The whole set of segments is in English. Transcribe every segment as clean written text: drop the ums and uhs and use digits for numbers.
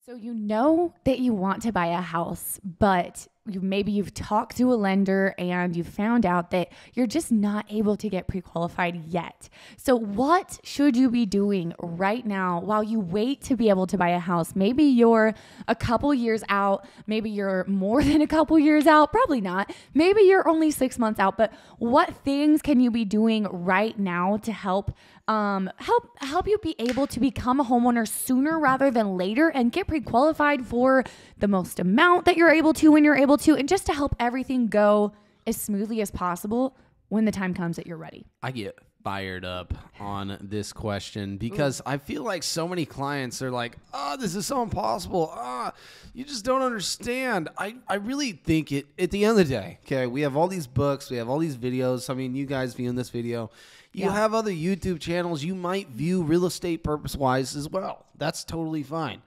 So you know that you want to buy a house, but maybe you've talked to a lender and you found out that you're just not able to get pre-qualified yet. So what should you be doing right now while you wait to be able to buy a house? Maybe you're a couple years out. Maybe you're more than a couple years out. Probably not. Maybe you're only 6 months out. But what things can you be doing right now to help you be able to become a homeowner sooner rather than later and get pre-qualified for the most amount that you're able to when you're able to, and just to help everything go as smoothly as possible when the time comes that you're ready? I get fired up on this question because I feel like so many clients are like, oh, this is so impossible. You just don't understand. I really think at the end of the day, okay, we have all these books, we have all these videos. I mean, you guys viewing this video, you have other YouTube channels. You might view real estate purpose-wise as well. That's totally fine.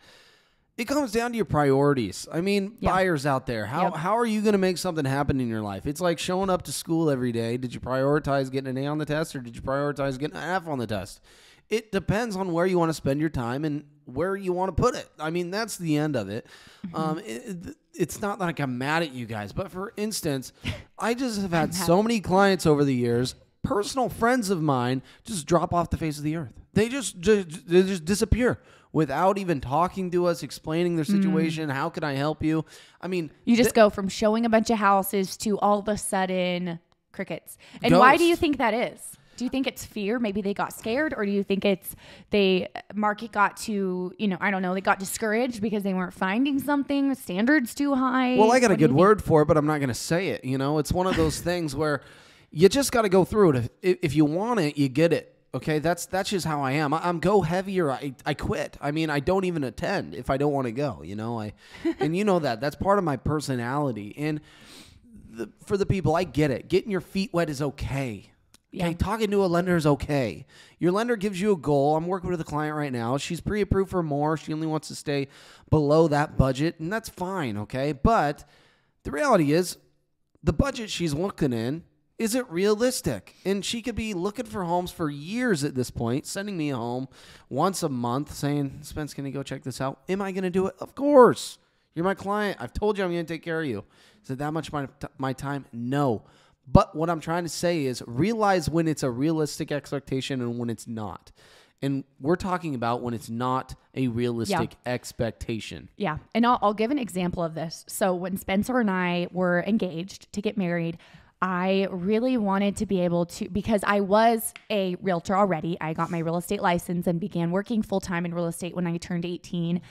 It comes down to your priorities. I mean, buyers out there, how are you going to make something happen in your life? It's like showing up to school every day. Did you prioritize getting an A on the test, or did you prioritize getting an F on the test? It depends on where you want to spend your time and where you want to put it. I mean, that's the end of it. It's not like I'm mad at you guys, but for instance, I just have had so many clients over the years, personal friends of mine, just drop off the face of the earth. They just disappear without even talking to us, explaining their situation. How can I help you? I mean, you just go from showing a bunch of houses to all of a sudden crickets. And ghost. Why do you think that is? Do you think it's fear? Maybe they got scared, or do you think it's market got too, I don't know, they got discouraged because they weren't finding something, standards too high? Well, I got a good word for it, but I'm not going to say it. It's one of those things where you just got to go through it. If you want it, you get it. Okay, that's just how I am. I'm go heavy or I quit. I mean, I don't even attend if I don't want to go. And you know that's part of my personality. And for the people, I get it. Getting your feet wet is okay. Okay, talking to a lender is okay. Your lender gives you a goal. I'm working with a client right now. She's pre-approved for more. She only wants to stay below that budget, and that's fine. Okay, but the reality is, the budget she's looking in, is it realistic? And she could be looking for homes for years at this point, sending me a home once a month saying, Spence, can you go check this out? Am I going to do it? Of course. You're my client. I've told you I'm going to take care of you. Is it that much my time? No. But what I'm trying to say is realize when it's a realistic expectation and when it's not. And we're talking about when it's not a realistic expectation. Yeah. And I'll give an example of this. So when Spencer and I were engaged to get married, I really wanted to be able to, because I was a realtor already. I got my real estate license and began working full-time in real estate when I turned 18.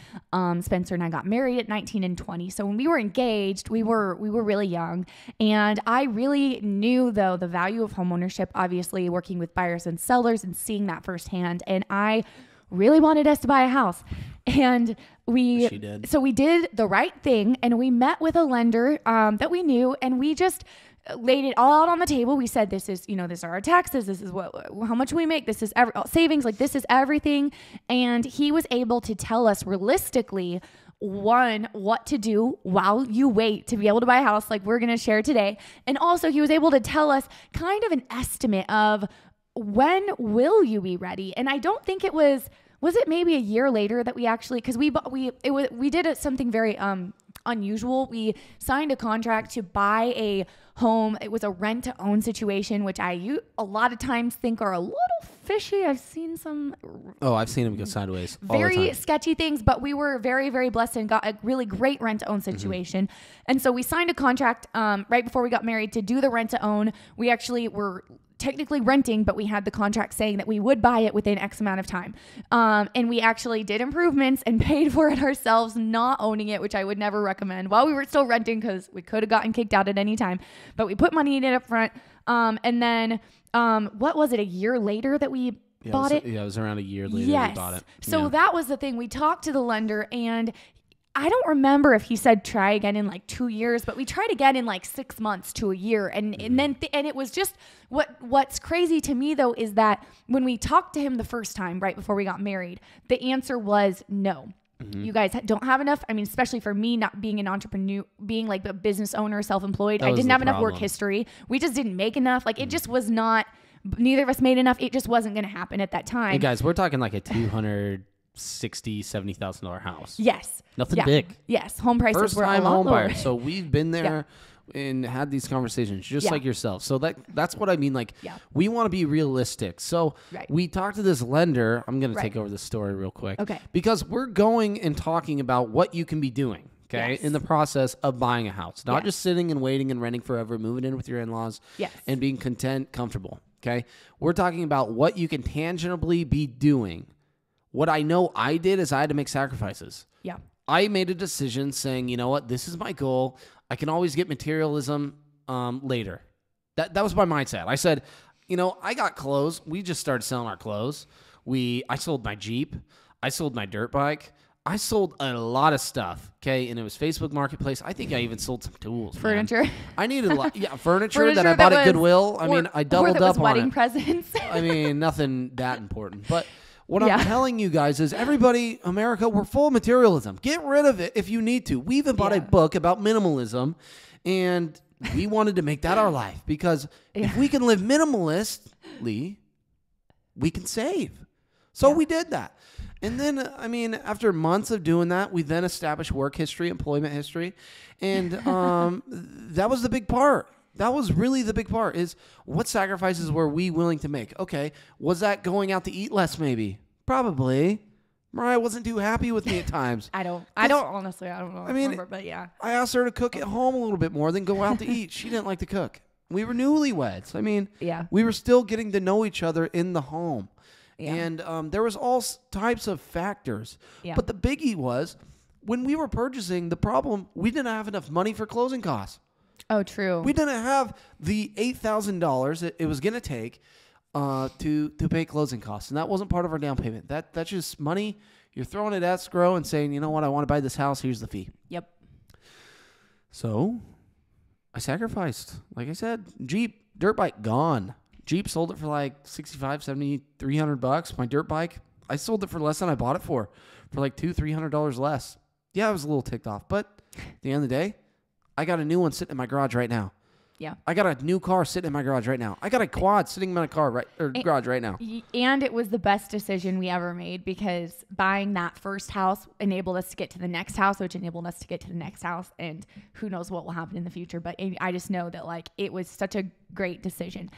Spencer and I got married at 19 and 20. So when we were engaged, we were really young. And I really knew, though, the value of homeownership, obviously working with buyers and sellers and seeing that firsthand. And I really wanted us to buy a house. And we did the right thing. And we met with a lender that we knew, and we just laid it all out on the table. We said, this is our taxes. This is how much we make. This is savings. Like, this is everything. And he was able to tell us realistically, one, what to do while you wait to be able to buy a house, like we're going to share today. And also he was able to tell us kind of an estimate of when will you be ready. And I don't think it was it maybe a year later that we actually, because we did something very unusual. We signed a contract to buy a home. It was a rent to own situation, which a lot of times think are a little fishy. I've seen them go sideways. Very sketchy things, but we were very, very blessed and got a really great rent to own situation. And so we signed a contract right before we got married to do the rent to own. We actually were technically renting, but we had the contract saying that we would buy it within X amount of time. And we actually did improvements and paid for it ourselves, not owning it, which I would never recommend while we were still renting, because we could have gotten kicked out at any time. But we put money in it up front. And then, what was it, a year later that we bought it? Yeah, it was around a year later that we bought it. So that was the thing. We talked to the lender, and I don't remember if he said try again in like 2 years, but we tried again in like 6 months to a year. And then it was just what's crazy to me, though, is that when we talked to him the first time, right before we got married, the answer was no. You guys don't have enough. I mean, especially for me, not being an entrepreneur, being like a business owner, self-employed, I didn't have enough work history. We just didn't make enough. Like, it just was not, neither of us made enough. It just wasn't going to happen at that time. Hey guys, we're talking like a 200 $60,000-$70,000 house. Yes. Nothing big. Yes. Home prices First were a time lot home lower. buyer. So we've been there and had these conversations just like yourself. So that's what I mean. Like we want to be realistic. So we talked to this lender. I'm going to take over this story real quick. Okay. Because we're going and talking about what you can be doing. Okay. In the process of buying a house, not just sitting and waiting and renting forever, moving in with your in-laws and being content, comfortable. Okay. We're talking about what you can tangibly be doing. What I know I did is I had to make sacrifices. Yeah. I made a decision saying, you know what, this is my goal. I can always get materialism later. That was my mindset. I said, you know, I got clothes. We just started selling our clothes. I sold my Jeep. I sold my dirt bike. I sold a lot of stuff, okay? And it was Facebook Marketplace. I think I even sold some tools. Furniture. Man. I needed a lot. Yeah, furniture that I bought at Goodwill. I mean, I doubled up on wedding it. Presents. I mean, nothing that important. But what I'm telling you guys is everybody, America, we're full of materialism. Get rid of it if you need to. We even bought a book about minimalism, and we wanted to make that our life because if we can live minimalistically, we can save. So we did that. And then, I mean, after months of doing that, we then established work history, employment history. And that was the big part. That was really the big part is what sacrifices were we willing to make? Okay. Was that going out to eat less maybe? Probably. Mariah wasn't too happy with me at times. I don't honestly, I don't know. Remember, but yeah. I asked her to cook at home a little bit more than go out to eat. She didn't like to cook. We were newlyweds. I mean, we were still getting to know each other in the home. Yeah. And there was all types of factors. Yeah. But the biggie was when we were purchasing, the problem, we didn't have enough money for closing costs. Oh, true. We didn't have the $8,000 it was going to take to pay closing costs. And that wasn't part of our down payment. That's just money. You're throwing it at escrow and saying, you know what, I want to buy this house. Here's the fee. Yep. So I sacrificed. Like I said, Jeep, dirt bike, gone. Jeep sold it for like $65, $70, $300. My dirt bike, I sold it for less than I bought it for like $200-$300 less. Yeah, I was a little ticked off, but at the end of the day, I got a new one sitting in my garage right now. Yeah, I got a new car sitting in my garage right now. I got a quad sitting in my garage right now. And it was the best decision we ever made because buying that first house enabled us to get to the next house, which enabled us to get to the next house. And who knows what will happen in the future. But I just know that like it was such a great decision.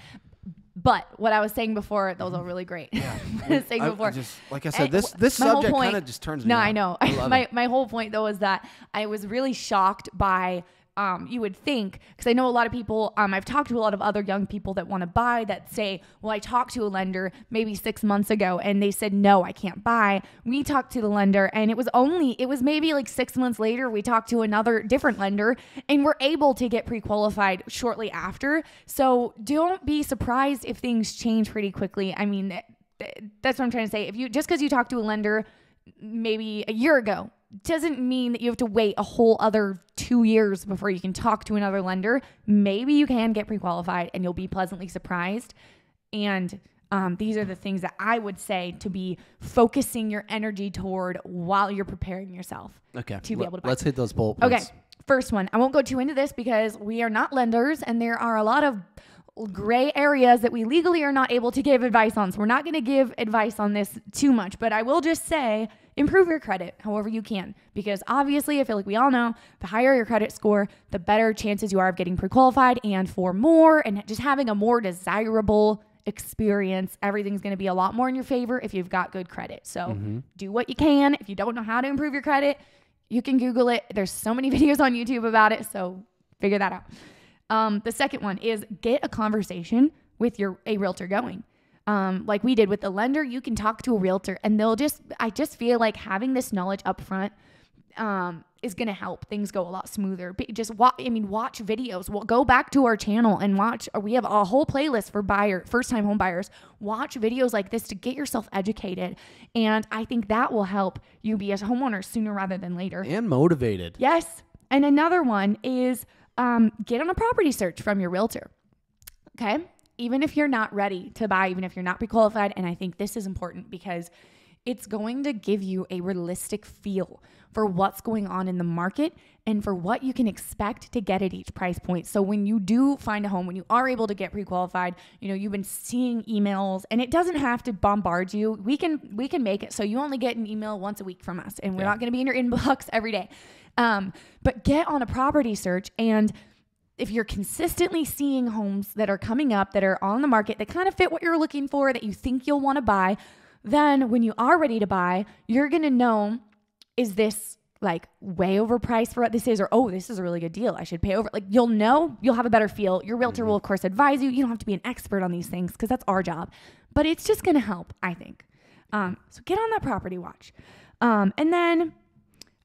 But what I was saying before, that was all really great. Yeah. What I was saying before. Like I said, this subject kind of just turns me on. I know. My whole point, though, is that I was really shocked by, you would think, because I know a lot of people, I've talked to a lot of other young people that want to buy that say, well, I talked to a lender maybe 6 months ago and they said, no, I can't buy. We talked to the lender and it was maybe like 6 months later, we talked to another different lender and we're able to get pre-qualified shortly after. So don't be surprised if things change pretty quickly. I mean, that's what I'm trying to say. Just because you talk to a lender maybe a year ago, doesn't mean that you have to wait a whole other 2 years before you can talk to another lender. Maybe you can get pre-qualified and you'll be pleasantly surprised. And these are the things that I would say to be focusing your energy toward while you're preparing yourself to be able to buy. Let's hit those bullet points. Okay, first one. I won't go too into this because we are not lenders and there are a lot of gray areas that we legally are not able to give advice on. So we're not going to give advice on this too much, but I will just say improve your credit however you can, because obviously I feel like we all know the higher your credit score, the better chances you are of getting pre-qualified and for more and just having a more desirable experience. Everything's going to be a lot more in your favor if you've got good credit. So do what you can. If you don't know how to improve your credit, you can Google it. There's so many videos on YouTube about it. So figure that out. The second one is get a conversation with a realtor going. Like we did with the lender, you can talk to a realtor and I just feel like having this knowledge up front, is going to help things go a lot smoother. But just watch videos. Go back to our channel and watch. We have a whole playlist for first-time home buyers. Watch videos like this to get yourself educated. And I think that will help you be a homeowner sooner rather than later. And motivated. Yes. And another one is, get on a property search from your realtor. Okay. Even if you're not ready to buy, even if you're not pre-qualified. And I think this is important because it's going to give you a realistic feel for what's going on in the market and for what you can expect to get at each price point. So when you do find a home, when you are able to get pre-qualified, you know, you've been seeing emails, and it doesn't have to bombard you. We can make it so you only get an email once a week from us, and we're not going to be in your inbox every day. But get on a property search, and if you're consistently seeing homes that are coming up, that are on the market, that kind of fit what you're looking for, that you think you'll want to buy, then when you are ready to buy, you're going to know, is this like way overpriced for what this is? Or, oh, this is a really good deal, I should pay over. Like, you'll know, you'll have a better feel. Your realtor will, of course, advise you. You don't have to be an expert on these things because that's our job. But it's just going to help, I think. So get on that property watch. And then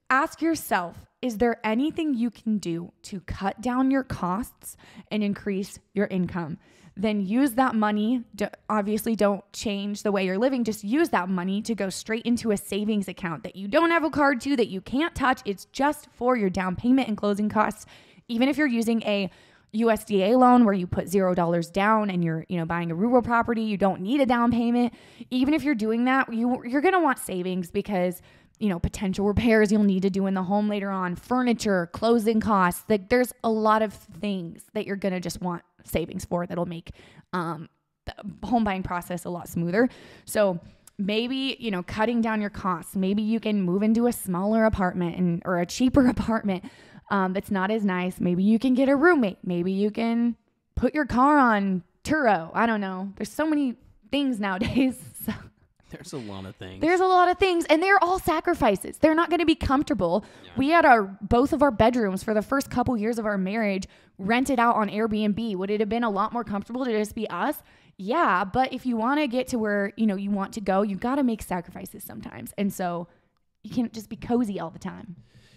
ask yourself, is there anything you can do to cut down your costs and increase your income? Then use that money. Obviously, don't change the way you're living. Just use that money to go straight into a savings account that you don't have a card to, that you can't touch. It's just for your down payment and closing costs. Even if you're using a USDA loan where you put $0 down and you're, you know, buying a rural property, you don't need a down payment. Even if you're doing that, you're going to want savings because, you know, potential repairs you'll need to do in the home later on, furniture, closing costs. Like, there's a lot of things that you're going to just want savings for that'll make the home buying process a lot smoother. So maybe, you know, cutting down your costs. Maybe you can move into a smaller apartment or a cheaper apartment that's not as nice. Maybe you can get a roommate. Maybe you can put your car on Turo. I don't know. There's so many things nowadays. So. There's a lot of things. There's a lot of things, and they're all sacrifices. They're not going to be comfortable. Yeah. We had both of our bedrooms for the first couple years of our marriage rented out on Airbnb. Would it have been a lot more comfortable to just be us? Yeah, but if you want to get to where, you know, you want to go, you got to make sacrifices sometimes. And so you can't just be cozy all the time.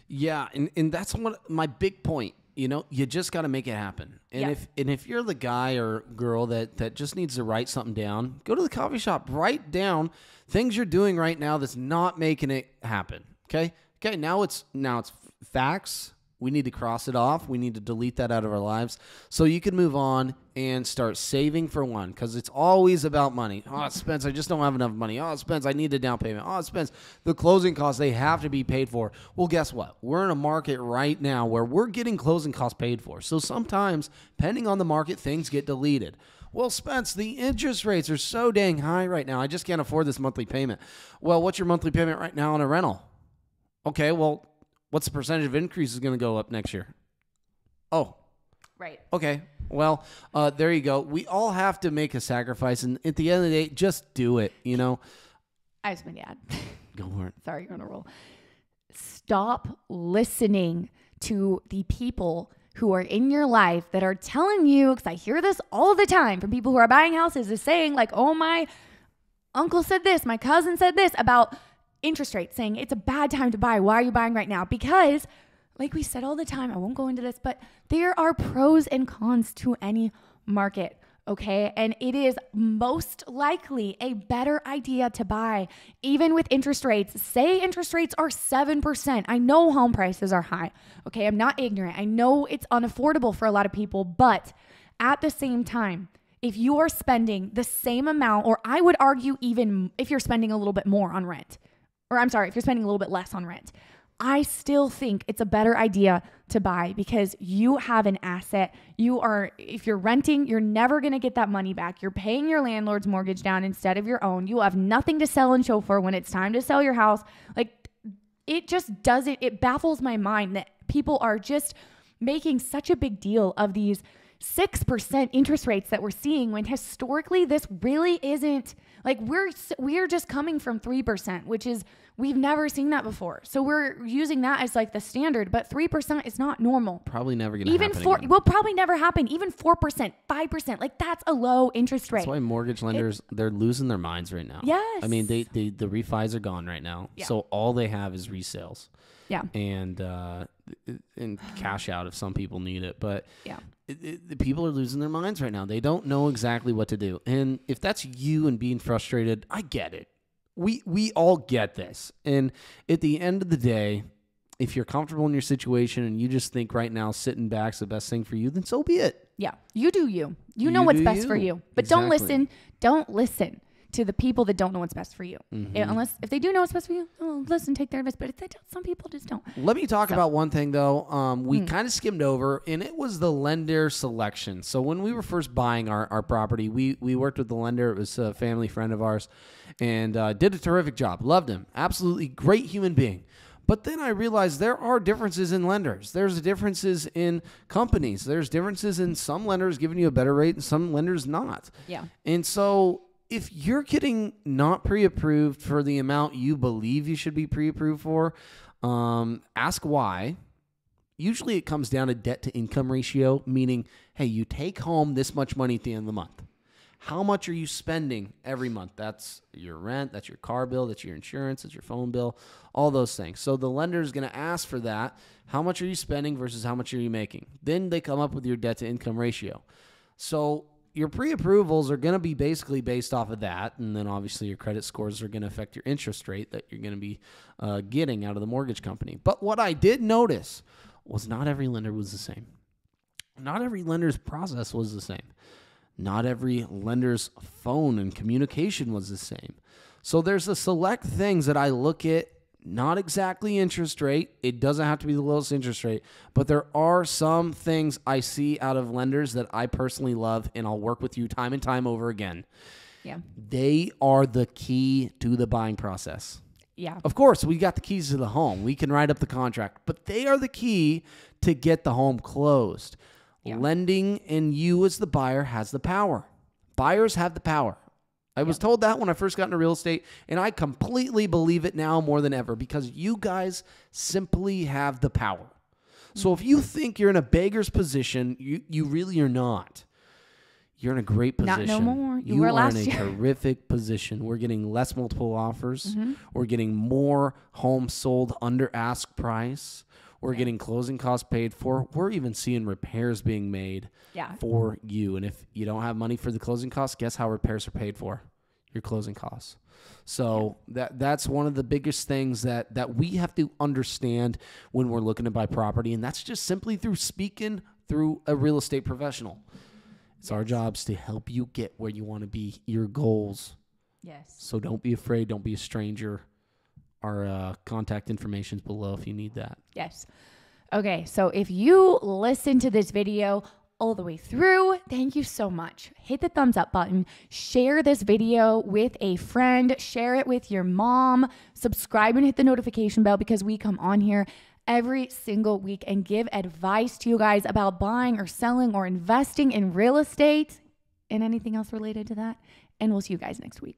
Yeah, and that's my big point. You know, you just got to make it happen. And if you're the guy or girl that just needs to write something down, go to the coffee shop, write down things you're doing right now that's not making it happen. Okay. Now it's facts. We need to cross it off. We need to delete that out of our lives so you can move on and start saving for one, because it's always about money. Oh, Spence, I just don't have enough money. Oh, Spence, I need a down payment. Oh, Spence, the closing costs, they have to be paid for. Well, guess what? We're in a market right now where we're getting closing costs paid for. So sometimes, depending on the market, things get deleted. Well, Spence, the interest rates are so dang high right now. I just can't afford this monthly payment. Well, what's your monthly payment right now on a rental? Okay, well, what's the percentage of increase is going to go up next year? Oh. Right. Okay. Well, there you go. We all have to make a sacrifice, and at the end of the day, just do it, you know? I just want to add. Go for it. Sorry, you're on a roll. Stop listening to the people who are in your life that are telling you, because I hear this all the time from people who are buying houses, is saying like, oh, my uncle said this, my cousin said this about interest rates, saying it's a bad time to buy. Why are you buying right now? Because, like we said all the time, I won't go into this, but there are pros and cons to any market, okay? And it is most likely a better idea to buy, even with interest rates. Say interest rates are 7%. I know home prices are high, okay? I'm not ignorant. I know it's unaffordable for a lot of people, but at the same time, if you are spending the same amount, or I would argue even if you're spending a little bit more on rent, or I'm sorry, if you're spending a little bit less on rent, I still think it's a better idea to buy because you have an asset. If you're renting, you're never going to get that money back. You're paying your landlord's mortgage down instead of your own. You have nothing to sell and show for when it's time to sell your house. Like, it just doesn't, it baffles my mind that people are just making such a big deal of these 6% interest rates that we're seeing when historically this really isn't, like, we're just coming from 3%, which is, we've never seen that before. So we're using that as like the standard, but 3% is not normal. Probably never going to happen again. Will probably never happen. Even 4%, 5%, like that's a low interest rate. That's why mortgage lenders, they're losing their minds right now. Yes. I mean, the refis are gone right now. Yeah. So all they have is resales. Yeah. And cash out if some people need it. But yeah. The people are losing their minds right now. They don't know exactly what to do. And if that's you and being frustrated, I get it. We all get this. And at the end of the day, if you're comfortable in your situation and you just think right now sitting back's the best thing for you, then so be it. Yeah. You do you. You know what's best for you. But exactly. Don't listen to the people that don't know what's best for you. Unless if they do know what's best for you, listen, take their advice. But if they don't, some people just don't. Let me talk about one thing though. We kind of skimmed over, and it was the lender selection. So when we were first buying our property, we worked with the lender. It was a family friend of ours, and did a terrific job. Loved him. Absolutely great human being. But then I realized there are differences in lenders. There's differences in companies. There's differences in some lenders giving you a better rate and some lenders not. Yeah. And so if you're getting not pre-approved for the amount you believe you should be pre-approved for, ask why. Usually it comes down to debt to income ratio, meaning, hey, you take home this much money at the end of the month. How much are you spending every month? That's your rent, that's your car bill, that's your insurance, that's your phone bill, all those things. So the lender is going to ask for that. How much are you spending versus how much are you making? Then they come up with your debt to income ratio. So your pre-approvals are going to be basically based off of that. And then obviously your credit scores are going to affect your interest rate that you're going to be getting out of the mortgage company. But what I did notice was not every lender was the same. Not every lender's process was the same. Not every lender's phone and communication was the same. So there's a select things that I look at, not exactly interest rate. It doesn't have to be the lowest interest rate, but there are some things I see out of lenders that I personally love, and I'll work with you time and time over again. Yeah. They are the key to the buying process. Yeah. Of course, we got the keys to the home. We can write up the contract, but they are the key to get the home closed. Yeah. Lending and you as the buyer has the power. Buyers have the power. I was told that when I first got into real estate, and I completely believe it now more than ever because you guys simply have the power. So if you think you're in a beggar's position, you really are not. You're in a great position. Not no more. You are in a terrific position. We're getting less multiple offers. We're getting more homes sold under ask price. We're getting closing costs paid for. We're even seeing repairs being made for you. And if you don't have money for the closing costs, guess how repairs are paid for? Your closing costs. So that's one of the biggest things that we have to understand when we're looking to buy property. And that's just simply through speaking through a real estate professional. It's our jobs to help you get where you want to be, your goals. Yes. So don't be afraid. Don't be a stranger. Our contact information is below if you need that. Yes. Okay, so if you listen to this video all the way through, thank you so much. Hit the thumbs up button. Share this video with a friend. Share it with your mom. Subscribe and hit the notification bell because we come on here every single week and give advice to you guys about buying or selling or investing in real estate and anything else related to that. And we'll see you guys next week.